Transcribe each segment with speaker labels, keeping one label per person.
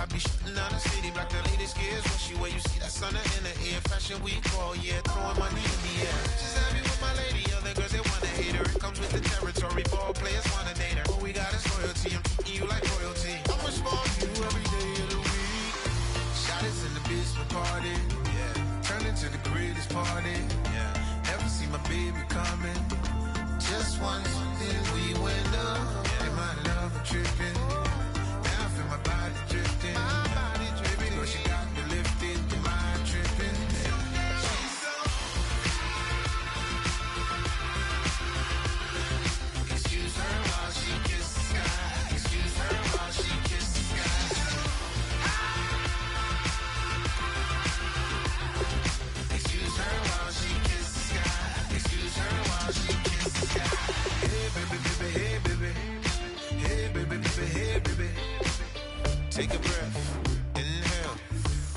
Speaker 1: I be shooting down the city, block the latest gears. When she where you see that sun in the air. Fashion week all year, throwing money in the air. She's happy with my lady, other girls they wanna hate her. It comes with the territory, ball players wanna date her. All we got is loyalty, I'm treating you like royalty. I'ma spoil you every day of the week. Shot is in the basement party, yeah. Turn into the greatest party, yeah. Never see my baby coming. Just once, then we went up. Yeah. And my love tripping. Now I feel my body drifting. My body dripping. Girl, she got me lifted. Your mind tripping. She's so. Excuse her while she kiss the sky. Excuse her while she kiss the sky. Excuse her while she kiss the sky. Excuse her while she kiss the sky. Hey baby, baby, hey baby. Hey baby, baby, hey baby. Take a breath, inhale,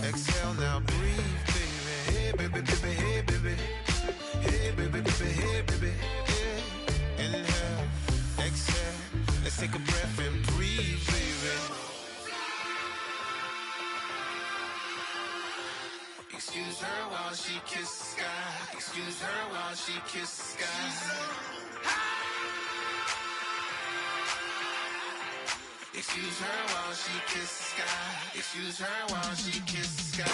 Speaker 1: exhale, now breathe, baby. Hey baby, baby, hey baby. Hey baby, baby, hey baby. Yeah. Inhale, exhale, let's take a breath and breathe, baby. Excuse her while she kiss the sky. Excuse her while she kiss the sky. Excuse her while she kiss the sky. Excuse her while she kiss the sky.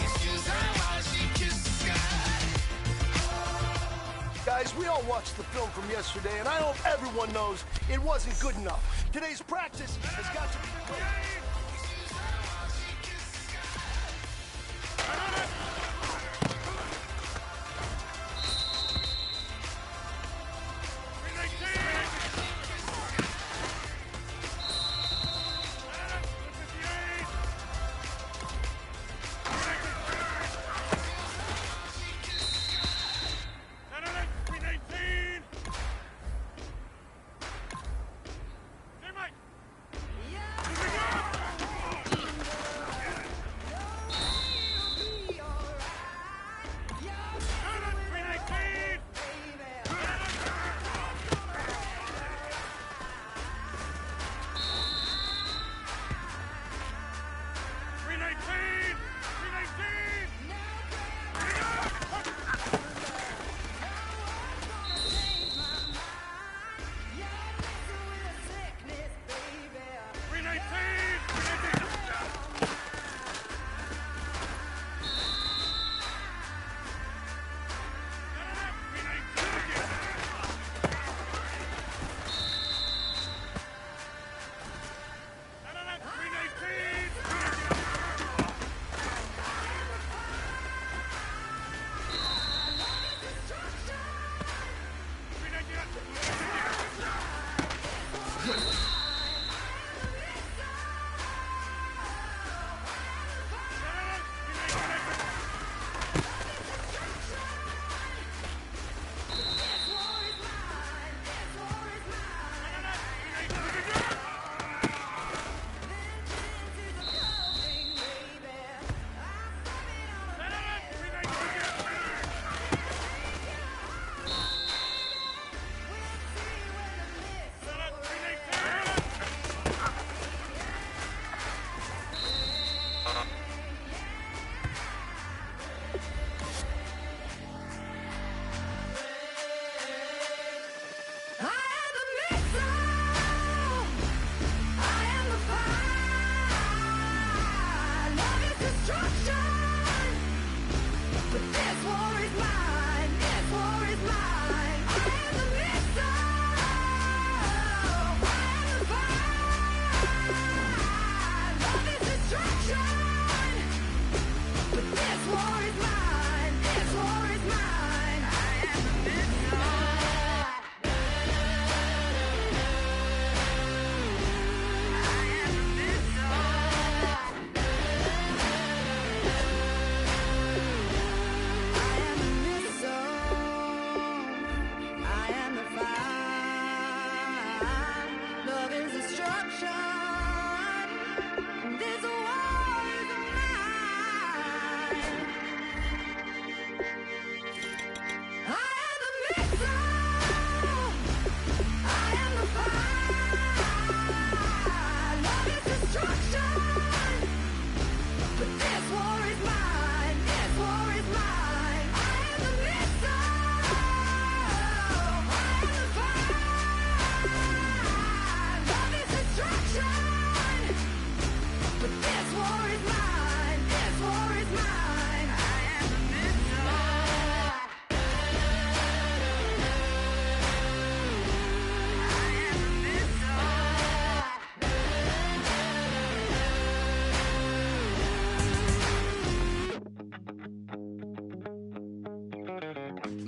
Speaker 1: Excuse her while she kiss the sky.
Speaker 2: Guys, we all watched the film from yesterday, and I hope everyone knows it wasn't good enough. Today's practice has got to be...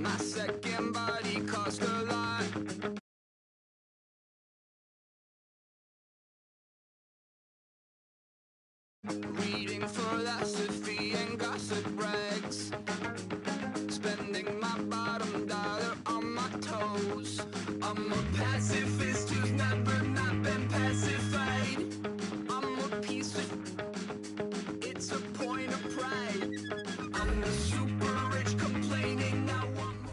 Speaker 3: My second body cost a lot. Reading philosophy and gossip rags. Spending my bottom dollar on my toes. I'm a pacifist who's never not been pacified. I'm a piece of... It's a point of pride. I'm the super rich complaining I want more.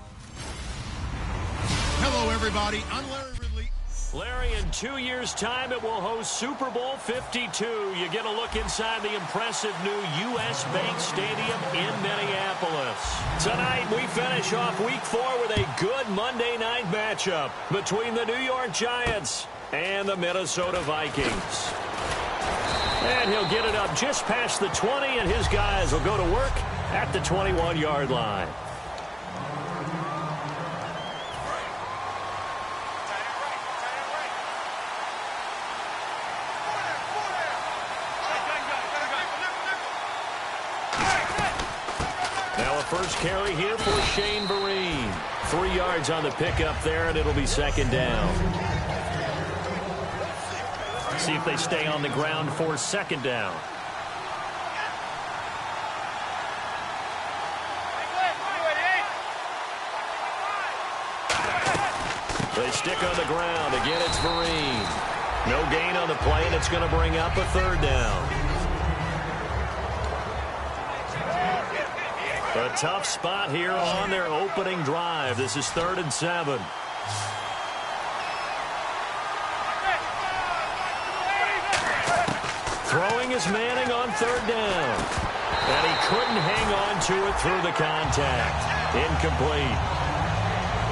Speaker 4: Hello, everybody. I'm Larry Ridley.
Speaker 5: Larry, in 2 years' time, it will host Super Bowl 52. You get a look inside the impressive new U.S. Bank Stadium in Minneapolis. Tonight, we finish off Week 4 with a good Monday night matchup between the New York Giants and the Minnesota Vikings. And he'll get it up just past the 20, and his guys will go to work at the 21-yard line. First carry here for Shane Vereen. 3 yards on the pickup there, and it'll be second down. See if they stay on the ground for second down. They stick on the ground. Again, it's Vereen. No gain on the play, and it's going to bring up a third down. A tough spot here on their opening drive. This is 3rd and 7. Throwing is Manning on 3rd down. And he couldn't hang on to it through the contact. Incomplete.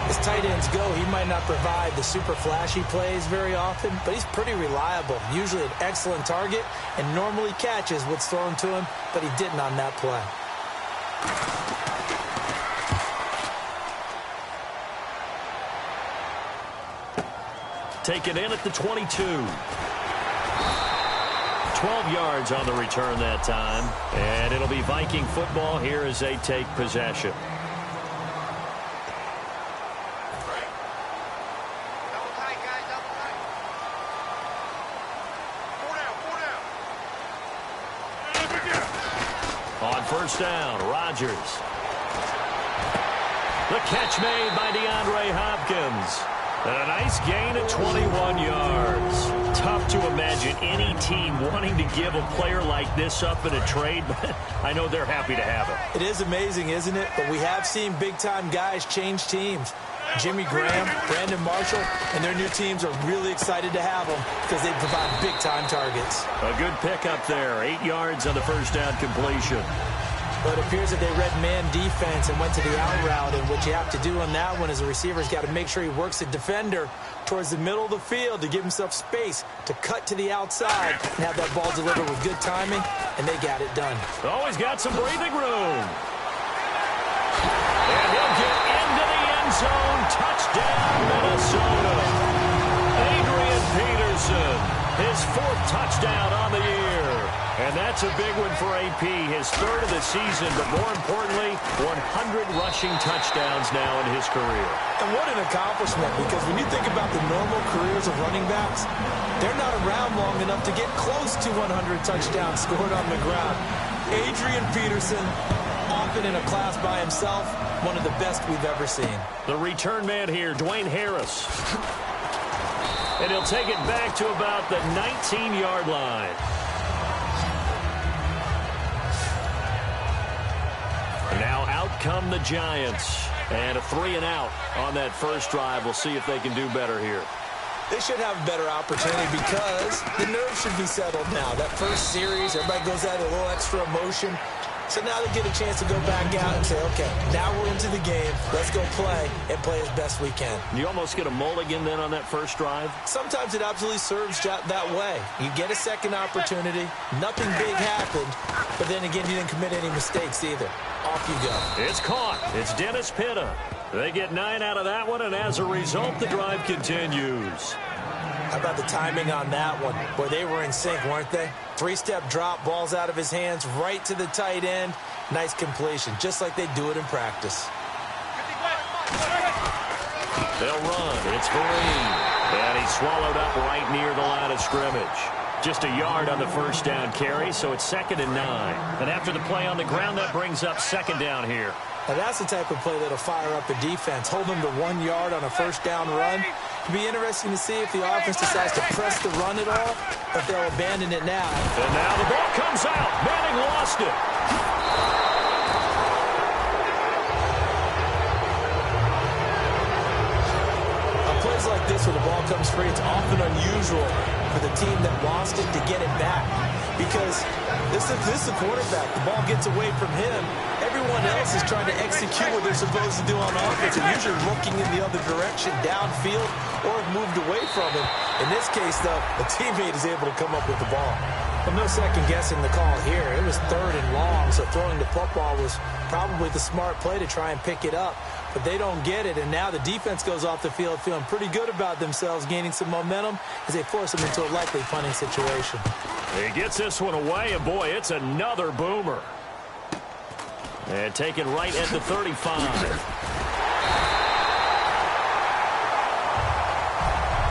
Speaker 6: As tight ends go, he might not provide the super flashy plays very often, but he's pretty reliable. Usually an excellent target and normally catches what's thrown to him, but he didn't on that play.
Speaker 5: Take it in at the 22. 12 yards on the return that time. And it'll be Viking football here as they take possession. On first down, Rodgers. The catch made by DeAndre Hopkins. And a nice gain of 21 yards. Tough to imagine any team wanting to give a player like this up in a trade, but I know they're happy to have it.
Speaker 6: It is amazing, isn't it? But we have seen big-time guys change teams. Jimmy Graham, Brandon Marshall, and their new teams are really excited to have them because they provide big-time targets.
Speaker 5: A good pickup there. 8 yards on the first down completion.
Speaker 6: But it appears that they read man defense and went to the out route, and what you have to do on that one is the receiver's got to make sure he works the defender towards the middle of the field to give himself space to cut to the outside and have that ball delivered with good timing, and they got it done.
Speaker 5: Oh, he's got some breathing room. And he'll get into the end zone. Touchdown, Minnesota. Adrian Peterson, his 4th touchdown on the year. And that's a big one for AP, his 3rd of the season, but more importantly, 100 rushing touchdowns now in his career.
Speaker 6: And what an accomplishment, because when you think about the normal careers of running backs, they're not around long enough to get close to 100 touchdowns scored on the ground. Adrian Peterson, often in a class by himself, one of the best we've ever seen.
Speaker 5: The return man here, Dwayne Harris. And he'll take it back to about the 19-yard line. Now out come the Giants. And a 3-and-out on that first drive. We'll see if they can do better here.
Speaker 6: They should have a better opportunity because the nerves should be settled now. That first series, everybody goes out a little extra emotion. So now they get a chance to go back out and say, okay, now we're into the game. Let's go play and play as best we can.
Speaker 5: You almost get a mulligan then on that first drive?
Speaker 6: Sometimes it absolutely serves that way. You get a second opportunity. Nothing big happened. But then again, you didn't commit any mistakes either. Off you go.
Speaker 5: It's caught. It's Dennis Pitta. They get 9 out of that one, and as a result, the drive continues.
Speaker 6: How about the timing on that one? Boy, they were in sync, weren't they? 3-step drop, balls out of his hands, right to the tight end. Nice completion, just like they do it in practice.
Speaker 5: They'll run. It's Vereen. And he's swallowed up right near the line of scrimmage. Just a yard on the first down carry, so it's 2nd and 9. And after the play on the ground, that brings up 2nd down here.
Speaker 6: Now that's the type of play that'll fire up the defense. Hold them to 1 yard on a first down run. It'll be interesting to see if the offense decides to press the run at all, or if they'll abandon it now.
Speaker 5: And now the ball comes out. Manning lost it.
Speaker 6: Plays like this where the ball comes free, it's often unusual for the team that lost it to get it back, because this is the quarterback. The ball gets away from him. Everyone else is trying to execute what they're supposed to do on offense, and usually looking in the other direction, downfield, or moved away from him. In this case, though, a teammate is able to come up with the ball. Well, no second-guessing the call here. It was 3rd and long, so throwing the football was probably the smart play to try and pick it up. But they don't get it, and now the defense goes off the field feeling pretty good about themselves, gaining some momentum as they force them into a likely punting situation.
Speaker 5: He gets this one away, and boy, it's another boomer. And taken right at the 35.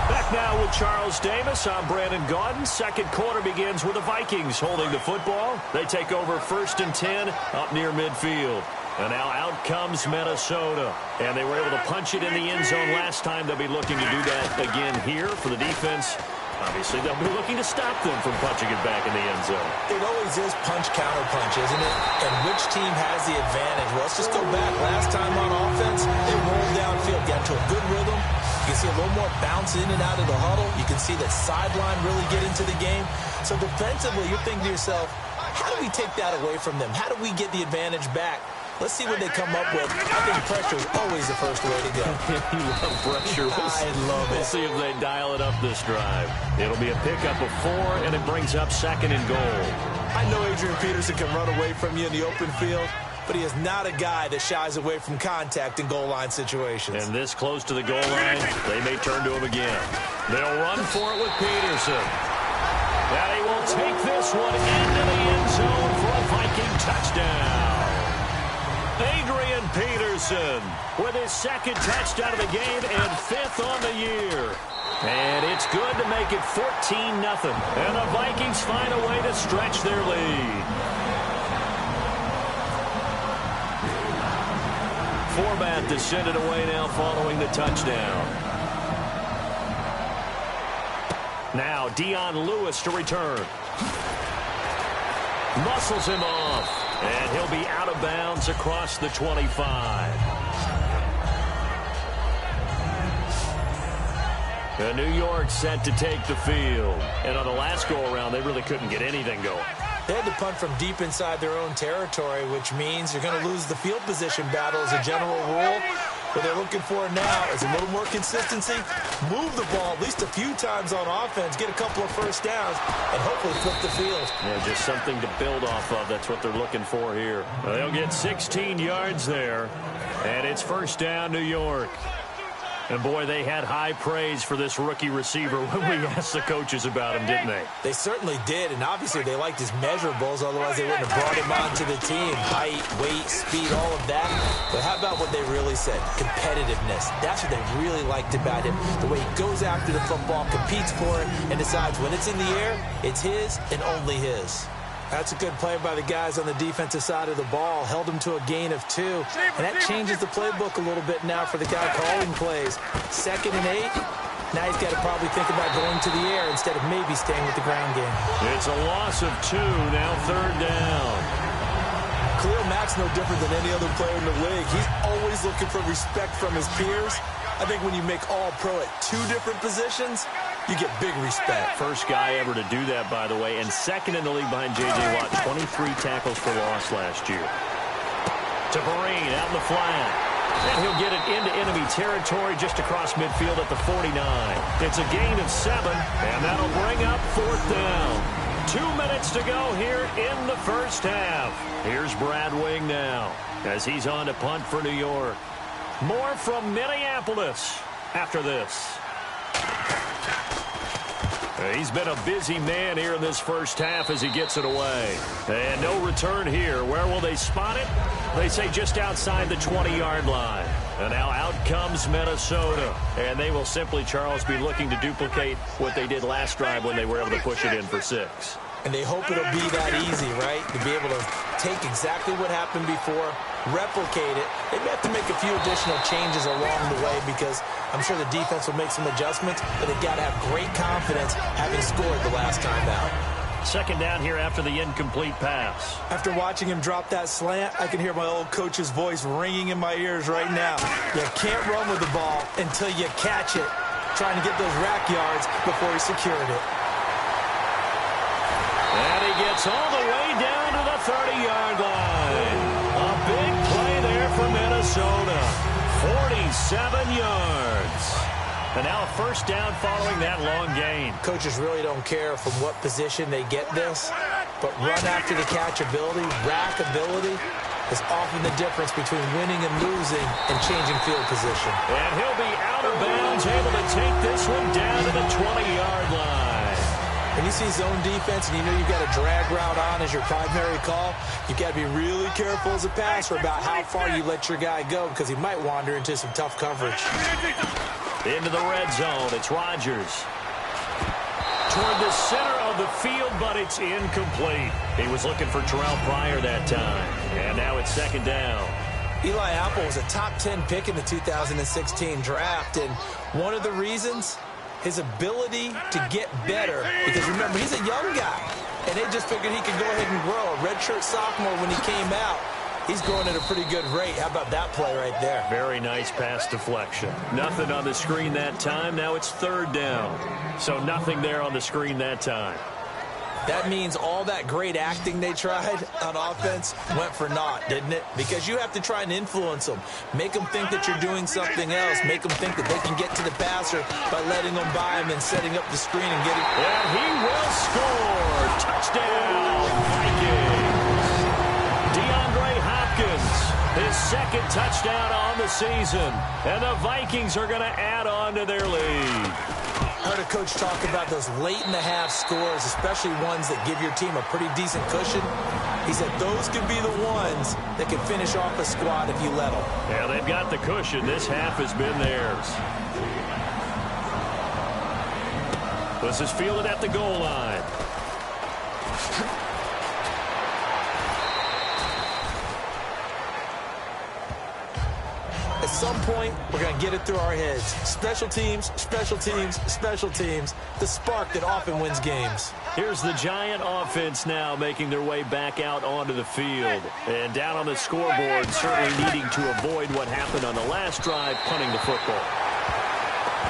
Speaker 5: Back now with Charles Davis. I'm Brandon Gaudin. Second quarter begins with the Vikings holding the football. They take over 1st and 10 up near midfield. And now out comes Minnesota. And they were able to punch it in the end zone last time. They'll be looking to do that again here for the defense. Obviously, they'll be looking to stop them from punching it back in the end zone.
Speaker 6: It always is punch-counter-punch, isn't it? And which team has the advantage? Well, let's just go back. Last time on offense, they rolled downfield, got to a good rhythm. You can see a little more bounce in and out of the huddle. You can see that sideline really get into the game. So defensively, you're thinking to yourself, how do we take that away from them? How do we get the advantage back? Let's see what they come up with. I think pressure is always the first way to go.
Speaker 5: You love pressure.
Speaker 6: I love it.
Speaker 5: We'll see if they dial it up this drive. It'll be a pickup of 4, and it brings up 2nd and goal.
Speaker 6: I know Adrian Peterson can run away from you in the open field, but he is not a guy that shies away from contact in goal line situations.
Speaker 5: And this close to the goal line, they may turn to him again. They'll run for it with Peterson. And he will take this one into the end zone for a Viking touchdown. Adrian Peterson with his 2nd touchdown of the game and 5th on the year. And it's good to make it 14-0. And the Vikings find a way to stretch their lead. Format to send it away now following the touchdown. Now Dion Lewis to return. Muscles him off. And he'll be out of bounds across the 25. And New York set to take the field. And on the last go-around, they really couldn't get anything going.
Speaker 6: They had to punt from deep inside their own territory, which means you're going to lose the field position battle as a general rule. What they're looking for now is a little more consistency, move the ball at least a few times on offense, get a couple of first downs, and hopefully flip the field.
Speaker 5: Yeah, just something to build off of. That's what they're looking for here. They'll get 16 yards there, and it's 1st down, New York. And, boy, they had high praise for this rookie receiver when we asked the coaches about him, didn't they?
Speaker 6: They certainly did, and obviously they liked his measurables, otherwise they wouldn't have brought him onto the team. Height, weight, speed, all of that. But how about what they really said? Competitiveness. That's what they really liked about him. The way he goes after the football, competes for it, and decides when it's in the air, it's his and only his. That's a good play by the guys on the defensive side of the ball. Held them to a gain of 2. And that changes the playbook a little bit now for the guy calling plays. 2nd and 8. Now he's got to probably think about going to the air instead of maybe staying with the ground game.
Speaker 5: It's a loss of 2. Now 3rd down.
Speaker 6: Khalil Mack's no different than any other player in the league. He's always looking for respect from his peers. I think when you make All-Pro at 2 different positions, you get big respect.
Speaker 5: First guy ever to do that, by the way, and 2nd in the league behind J.J. Watt. 23 tackles for loss last year. To Vereen out in the flat. And he'll get it into enemy territory just across midfield at the 49. It's a gain of 7, and that'll bring up 4th down. 2 minutes to go here in the first half. Here's Brad Wing now as he's on to punt for New York. More from Minneapolis after this. He's been a busy man here in this first half as he gets it away. And no return here. Where will they spot it? They say just outside the 20-yard line. And now out comes Minnesota. And they will simply, Charles, be looking to duplicate what they did last drive when they were able to push it in for 6.
Speaker 6: And they hope it'll be that easy, right? To be able to take exactly what happened before, replicate it. They may have to make a few additional changes along the way because I'm sure the defense will make some adjustments, but they've got to have great confidence having scored the last time out.
Speaker 5: Second down here after the incomplete pass.
Speaker 6: After watching him drop that slant, I can hear my old coach's voice ringing in my ears right now. You can't run with the ball until you catch it, trying to get those rack yards before he secured it.
Speaker 5: And he gets all the way down to the 30-yard line. A big play there for Minnesota. 47 yards. And now a first down following that long gain.
Speaker 6: Coaches really don't care from what position they get this, but run after the catch ability, rack ability, is often the difference between winning and losing and changing field position.
Speaker 5: And he'll be out of bounds, able to take this one down to the 20-yard line.
Speaker 6: When you see zone defense and you know you've got a drag route on as your primary call, you've got to be really careful as a passer about how far you let your guy go because he might wander into some tough coverage.
Speaker 5: Into the red zone, it's Rodgers. Toward the center of the field, but it's incomplete. He was looking for Terrell Pryor that time. And now it's second down.
Speaker 6: Eli Apple was a top 10 pick in the 2016 draft, and one of the reasons, his ability to get better, because remember, he's a young guy, and they just figured he could go ahead and grow. A redshirt sophomore when he came out, he's going at a pretty good rate. How about that play right there?
Speaker 5: Very nice pass deflection. Nothing on the screen that time. Now it's third down. So nothing there on the screen that time.
Speaker 6: That means all that great acting they tried on offense went for naught, didn't it? Because you have to try and influence them. Make them think that you're doing something else. Make them think that they can get to the passer by letting them by him and setting up the screen and getting...
Speaker 5: And he will score. Touchdown, Vikings. DeAndre Hopkins, his second touchdown on the season. And the Vikings are going to add on to their lead.
Speaker 6: I heard a coach talk about those late-in-the-half scores, especially ones that give your team a pretty decent cushion. He said those could be the ones that can finish off a squad if you let them.
Speaker 5: Yeah, they've got the cushion. This half has been theirs. This is fielded at the goal line.
Speaker 6: At some point, we're going to get it through our heads. Special teams, special teams, special teams. The spark that often wins games.
Speaker 5: Here's the Giant offense now making their way back out onto the field. And down on the scoreboard, certainly needing to avoid what happened on the last drive, punting the football.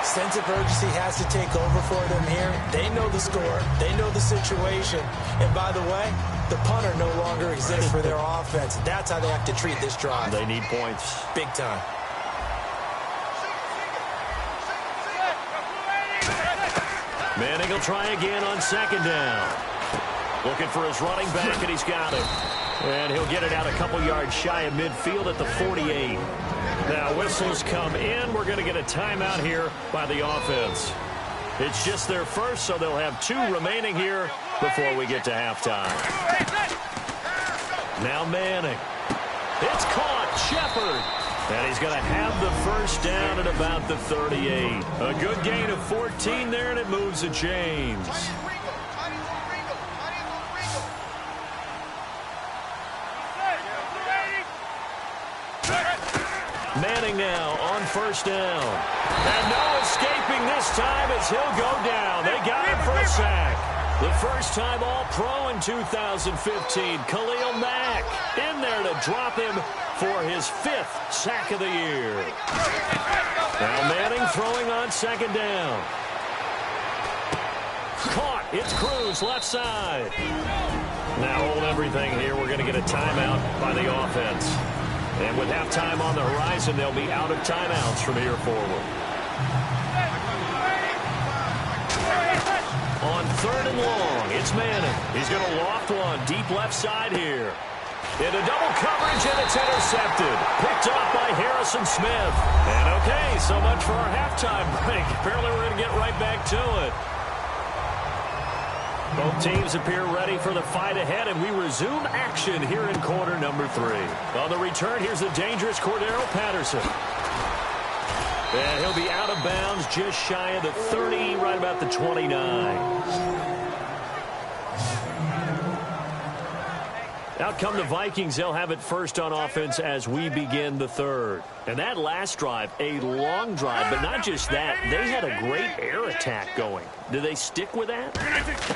Speaker 6: Sense of urgency has to take over for them here. They know the score. They know the situation. And by the way, the punter no longer exists for their offense. That's how they have to treat this drive.
Speaker 5: They need points.
Speaker 6: Big time.
Speaker 5: Manning will try again on second down. Looking for his running back, and he's got it. And he'll get it out a couple yards shy of midfield at the 48. Now, whistles come in. We're going to get a timeout here by the offense. It's just their first, so they'll have 2 remaining here before we get to halftime. Now Manning. It's caught. Shepard. And he's going to have the first down at about the 38. A good gain of 14 there, and it moves the chains. Manning now on first down. And no escaping this time as he'll go down. They got him for a sack. The first time All-Pro in 2015. Khalil Mack in there to drop him for his 5th sack of the year. Now Manning throwing on second down. Caught. It's Cruz left side. Now hold everything here. We're going to get a timeout by the offense. And with halftime on the horizon, they'll be out of timeouts from here forward. On third and long, it's Manning. He's going to loft one deep left side here. Into double coverage, and it's intercepted. Picked off by Harrison Smith. And okay, so much for our halftime break. Apparently we're going to get right back to it. Both teams appear ready for the fight ahead, and we resume action here in quarter number 3. On the return, here's the dangerous Cordero Patterson. And he'll be out of bounds just shy of the 30, right about the 29. Out come the Vikings. They'll have it first on offense as we begin the third. And that last drive, a long drive, but not just that. They had a great air attack going. Do they stick with that?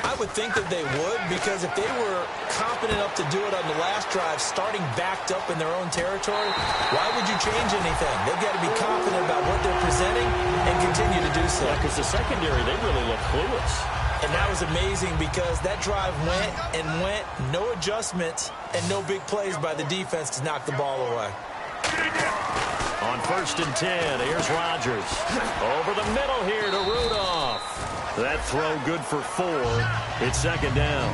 Speaker 6: I would think that they would, because if they were confident enough to do it on the last drive, starting backed up in their own territory, why would you change anything? They've got to be confident about what they're presenting and continue to do so.
Speaker 5: Yeah, because the secondary, they really look clueless.
Speaker 6: And that was amazing because that drive went and went, no adjustments, and no big plays by the defense to knock the ball away.
Speaker 5: On 1st and 10, here's Rodgers. Over the middle here to Rudolph. That throw good for 4. It's 2nd down.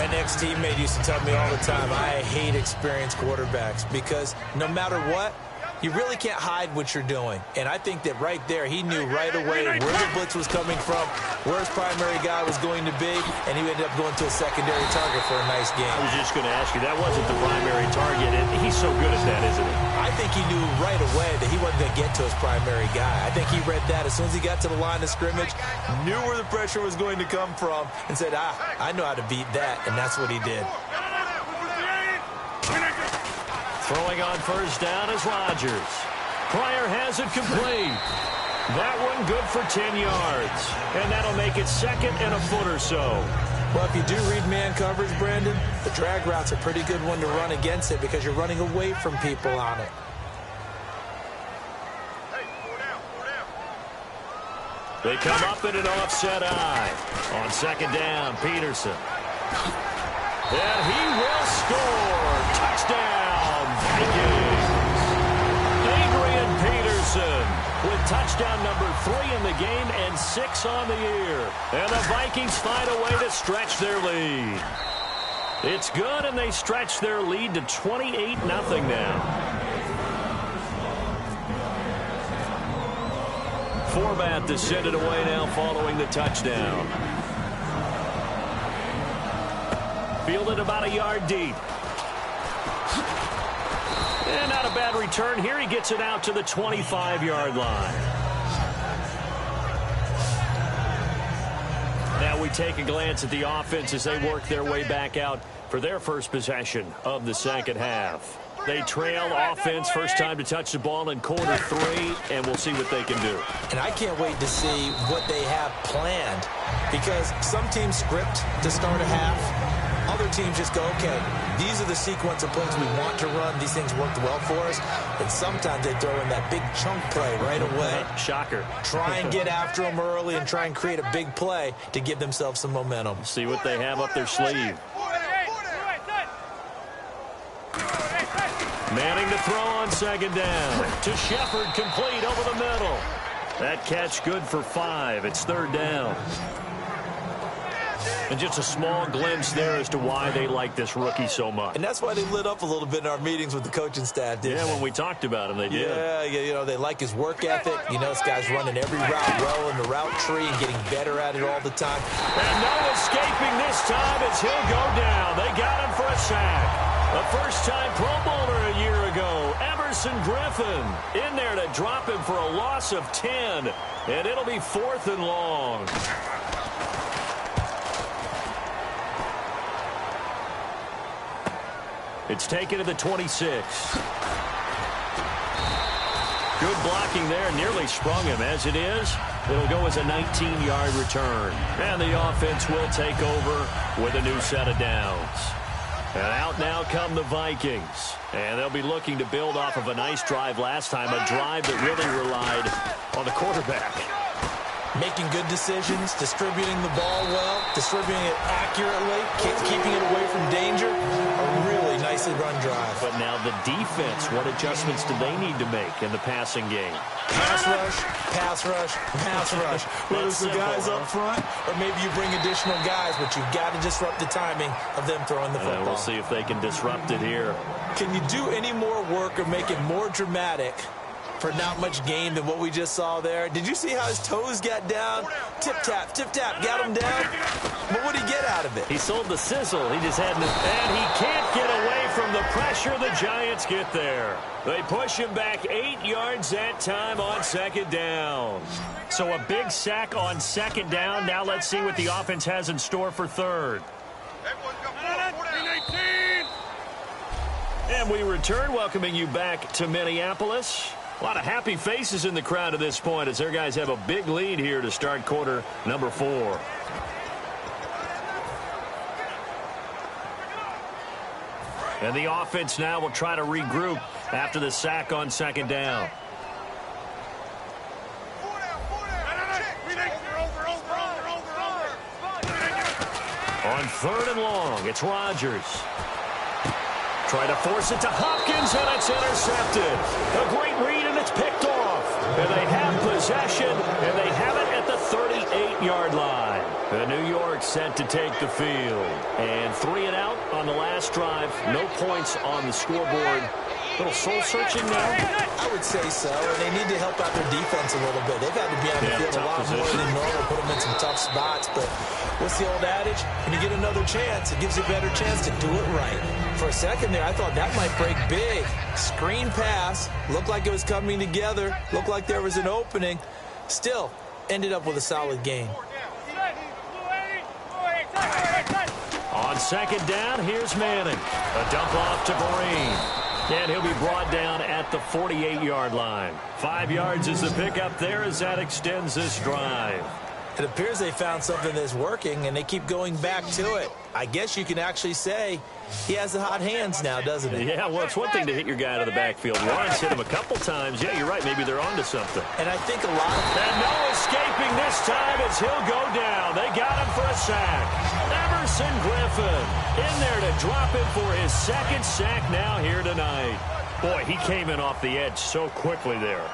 Speaker 6: An ex-teammate used to tell me all the time, I hate experienced quarterbacks because no matter what, you really can't hide what you're doing. And I think that right there, he knew right away where the blitz was coming from, where his primary guy was going to be, and he ended up going to a secondary target for a nice game.
Speaker 5: I was just going to ask you, that wasn't the primary target, and he's so good at that, isn't he?
Speaker 6: I think he knew right away that he wasn't going to get to his primary guy. I think he read that as soon as he got to the line of scrimmage, knew where the pressure was going to come from, and said, I know how to beat that, and that's what he did.
Speaker 5: Throwing on 1st down is Rodgers. Pryor has it complete. That one good for 10 yards. And that'll make it 2nd and a foot or so.
Speaker 6: Well, if you do read man coverage, Brandon, the drag route's a pretty good one to run against it because you're running away from people on it.
Speaker 5: They come up in an offset eye. On 2nd down, Peterson. And he will score. Touchdown, Vikings. Adrian Peterson with touchdown number 3 in the game and 6 on the year. And the Vikings find a way to stretch their lead. It's good, and they stretch their lead to 28-0 now. Format to send it away now following the touchdown. Fielded about a yard deep. And not a bad return here. He gets it out to the 25-yard line. Now we take a glance at the offense as they work their way back out for their first possession of the 2nd half. They trail offense, first time to touch the ball in quarter 3, and we'll see what they can do.
Speaker 6: And I can't wait to see what they have planned, because some teams script to start a half. Other teams just go, okay, these are the sequence of plays we want to run. These things worked well for us. And sometimes they throw in that big chunk play right away.
Speaker 5: Shocker.
Speaker 6: Try and get after them early and try and create a big play to give themselves some momentum.
Speaker 5: See what they have up their sleeve. Manning to throw on 2nd down. To Shepard, complete over the middle. That catch good for 5. It's 3rd down. And just a small glimpse there as to why they like this rookie so much.
Speaker 6: And that's why they lit up a little bit in our meetings with the coaching staff, didn't they?
Speaker 5: When we talked about him, they did.
Speaker 6: Yeah, you know, they like his work ethic. You know, this guy's running every route well in the route tree and getting better at it all the time.
Speaker 5: And no escaping this time as he'll go down. They got him for a sack. A first-time Pro Bowler a year ago, Emerson Griffin, in there to drop him for a loss of 10. And it'll be 4th and long. It's taken to the 26. Good blocking there. Nearly sprung him. As it is, it'll go as a 19-yard return. And the offense will take over with a new set of downs. And out now come the Vikings. And they'll be looking to build off of a nice drive last time, a drive that really relied on the quarterback.
Speaker 6: Making good decisions, distributing the ball well, distributing it accurately, keeping it away from danger. A really nicely run drive.
Speaker 5: But now the defense, what adjustments do they need to make in the passing game?
Speaker 6: Pass rush, pass rush, pass rush. Whether it's the guys up front or maybe you bring additional guys, but you've got to disrupt the timing of them throwing the football.
Speaker 5: We'll see if they can disrupt it here.
Speaker 6: Can you do any more work or make it more dramatic for not much gain than what we just saw there? Did you see how his toes got down? Tip-tap, got him down. But what did he get out of it?
Speaker 5: He sold the sizzle. He just had, and he can't get away from the pressure, the Giants get there. They push him back 8 yards that time on second down. So a big sack on second down. Now let's see what the offense has in store for third. And we return, welcoming you back to Minneapolis. A lot of happy faces in the crowd at this point as their guys have a big lead here to start quarter number 4. And the offense now will try to regroup after the sack on second down. On third and long, it's Rodgers. Try to force it to Hopkins, and it's intercepted. A great read, and it's picked off. And they have possession, and they have it at the 38-yard line. The New York set to take the field. And 3 and out on the last drive. No points on the scoreboard. A little soul-searching now.
Speaker 6: I would say so, and they need to help out their defense a little bit. They've had to be on the field a lot more than normal, put them in some tough spots. But what's the old adage? When you get another chance, it gives you a better chance to do it right. For a second there, I thought that might break big. Screen pass, looked like it was coming together, looked like there was an opening. Still, ended up with a solid game.
Speaker 5: On second down, here's Manning. A dump off to Vereen. And he'll be brought down at the 48-yard line. 5 yards is the pickup there as that extends this drive.
Speaker 6: It appears they found something that's working, and they keep going back to it. I guess you can actually say he has the hot hands now, doesn't he?
Speaker 5: Yeah, well, it's one thing to hit your guy to the backfield once, hit him a couple times. Yeah, you're right. Maybe they're onto something.
Speaker 6: And I think a lot of...
Speaker 5: And no escaping this time as he'll go down. They got him for a sack. Everson Griffin in there to drop him for his second sack now here tonight. Boy, he came in off the edge so quickly there.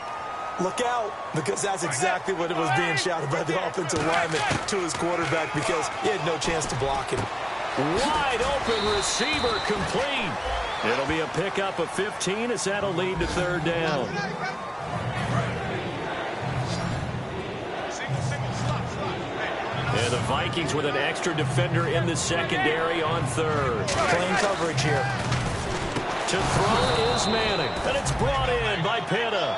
Speaker 6: Look out, because that's exactly what it was being shouted by the offensive lineman to his quarterback, because he had no chance to block him.
Speaker 5: Wide open receiver complete. It'll be a pickup of 15 as that'll lead to third down. And the Vikings with an extra defender in the secondary on third.
Speaker 6: Playing coverage here.
Speaker 5: To throw is Manning, and it's brought in by Pitta.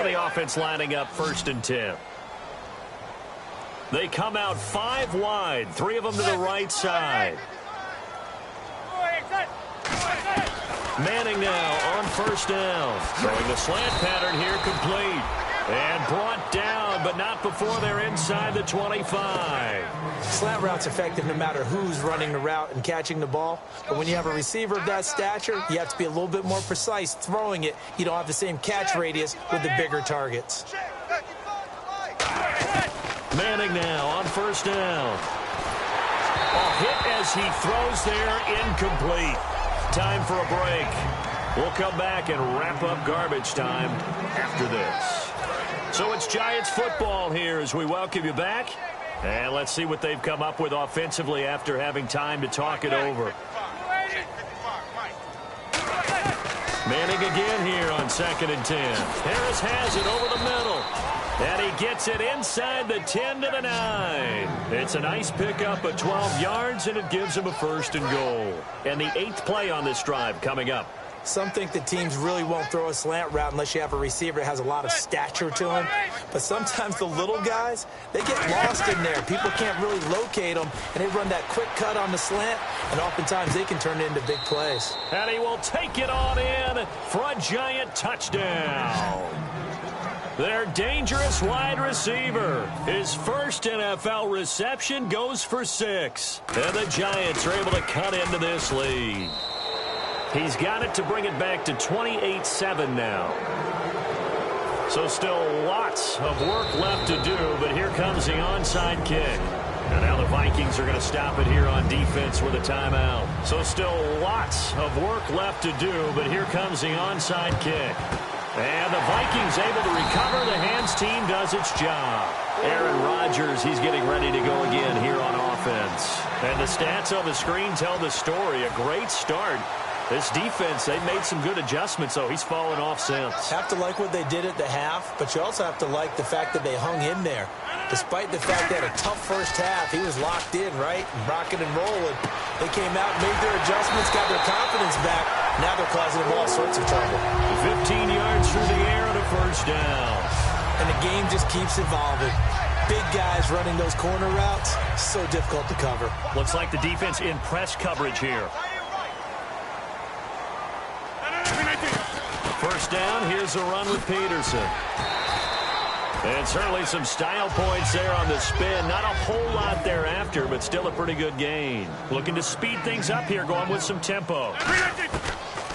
Speaker 5: The offense lining up 1st and 10. They come out 5 wide, 3 of them to the right side. Manning now on 1st down. Throwing the slant pattern here complete. And brought down, but not before they're inside the 25.
Speaker 6: Slant route's effective no matter who's running the route and catching the ball. But when you have a receiver of that stature, you have to be a little bit more precise throwing it. You don't have the same catch radius with the bigger targets.
Speaker 5: Manning now on 1st down. A hit as he throws there, incomplete. Time for a break. We'll come back and wrap up garbage time after this. So it's Giants football here as we welcome you back. And let's see what they've come up with offensively after having time to talk it over. Manning again here on 2nd and 10. Harris has it over the middle. And he gets it inside the 10 to the 9. It's a nice pickup of 12 yards, and it gives him a 1st and goal. And the 8th play on this drive coming up.
Speaker 6: Some think the teams really won't throw a slant route unless you have a receiver that has a lot of stature to him. But sometimes the little guys, they get lost in there. People can't really locate them, and they run that quick cut on the slant, and oftentimes they can turn it into big plays.
Speaker 5: And he will take it on in for a Giant touchdown. Their dangerous wide receiver. His first NFL reception goes for 6. And the Giants are able to cut into this lead. He's got it to bring it back to 28-7 now. So still lots of work left to do, but here comes the onside kick. And now the Vikings are going to stop it here on defense with a timeout. So still lots of work left to do, but here comes the onside kick. And the Vikings able to recover. The hands team does its job. Aaron Rodgers, he's getting ready to go again here on offense. And the stats on the screen tell the story. A great start This defense, they made some good adjustments, so he's fallen off since.
Speaker 6: Have to like what they did at the half, but you also have to like the fact that they hung in there. Despite the fact they had a tough first half, he was locked in, right? Rocking and rolling. They came out, made their adjustments, got their confidence back. Now they're causing them all sorts of trouble.
Speaker 5: 15 yards through the air and a first down.
Speaker 6: And the game just keeps evolving. Big guys running those corner routes, so difficult to cover.
Speaker 5: Looks like the defense in press coverage here. First down, here's a run with Peterson. And certainly some style points there on the spin. Not a whole lot thereafter, but still a pretty good gain. Looking to speed things up here, going with some tempo.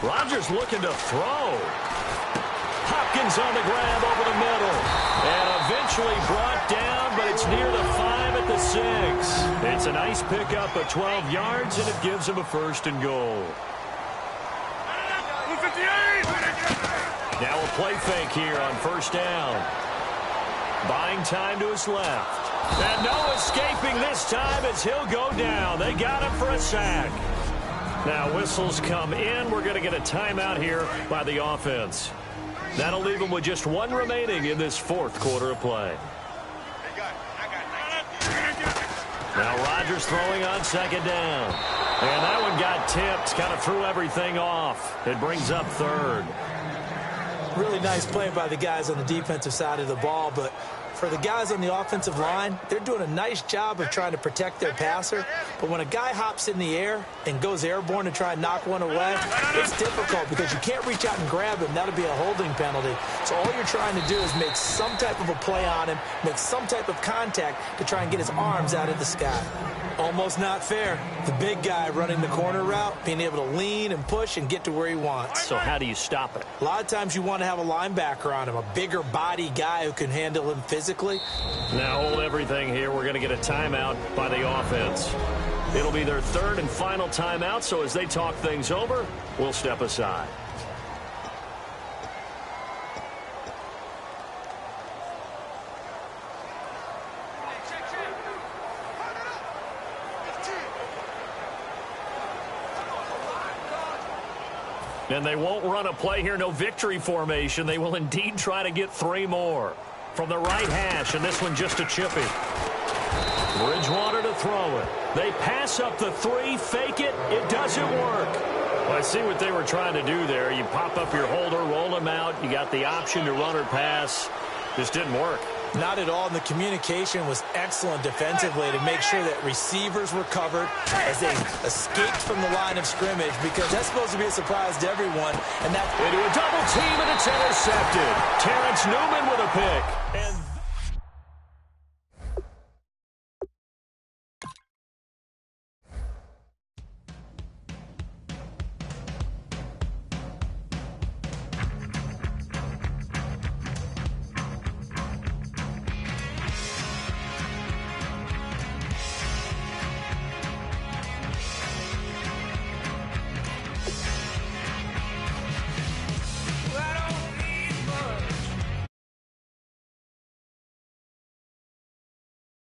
Speaker 5: Rodgers looking to throw. Hopkins on the grab over the middle. And eventually brought down, but it's near the 5 at the 6. It's a nice pickup of 12 yards, and it gives him a first and goal. Now a play fake here on first down. Buying time to his left. And no escaping this time as he'll go down. They got him for a sack. Now whistles come in. We're going to get a timeout here by the offense. That'll leave them with just one remaining in this fourth quarter of play. Now Rodgers throwing on second down. And that one got tipped. Kind of threw everything off. It brings up third.
Speaker 6: Really nice play by the guys on the defensive side of the ball, but for the guys on the offensive line, they're doing a nice job of trying to protect their passer. But when a guy hops in the air and goes airborne to try and knock one away, it's difficult because you can't reach out and grab him. That'll be a holding penalty. So all you're trying to do is make some type of a play on him, make some type of contact to try and get his arms out of the sky. Almost not fair. The big guy running the corner route, being able to lean and push and get to where he wants.
Speaker 5: So how do you stop it?
Speaker 6: A lot of times you want to have a linebacker on him, a bigger body guy who can handle him physically.
Speaker 5: Now hold everything here. We're going to get a timeout by the offense. It'll be their third and final timeout, so as they talk things over, we'll step aside. And they won't run a play here, no victory formation. They will indeed try to get 3 more. From the right hash, and this one just a chippy. Bridgewater to throw it. They pass up the 3, fake it. It doesn't work. Well, I see what they were trying to do there. You pop up your holder, roll him out. You got the option to run or pass. Just didn't work.
Speaker 6: Not at all, and the communication was excellent defensively to make sure that receivers were covered as they escaped from the line of scrimmage, because that's supposed to be a surprise to everyone. And that
Speaker 5: into a double team, and it's intercepted. Terrence Newman with a pick. And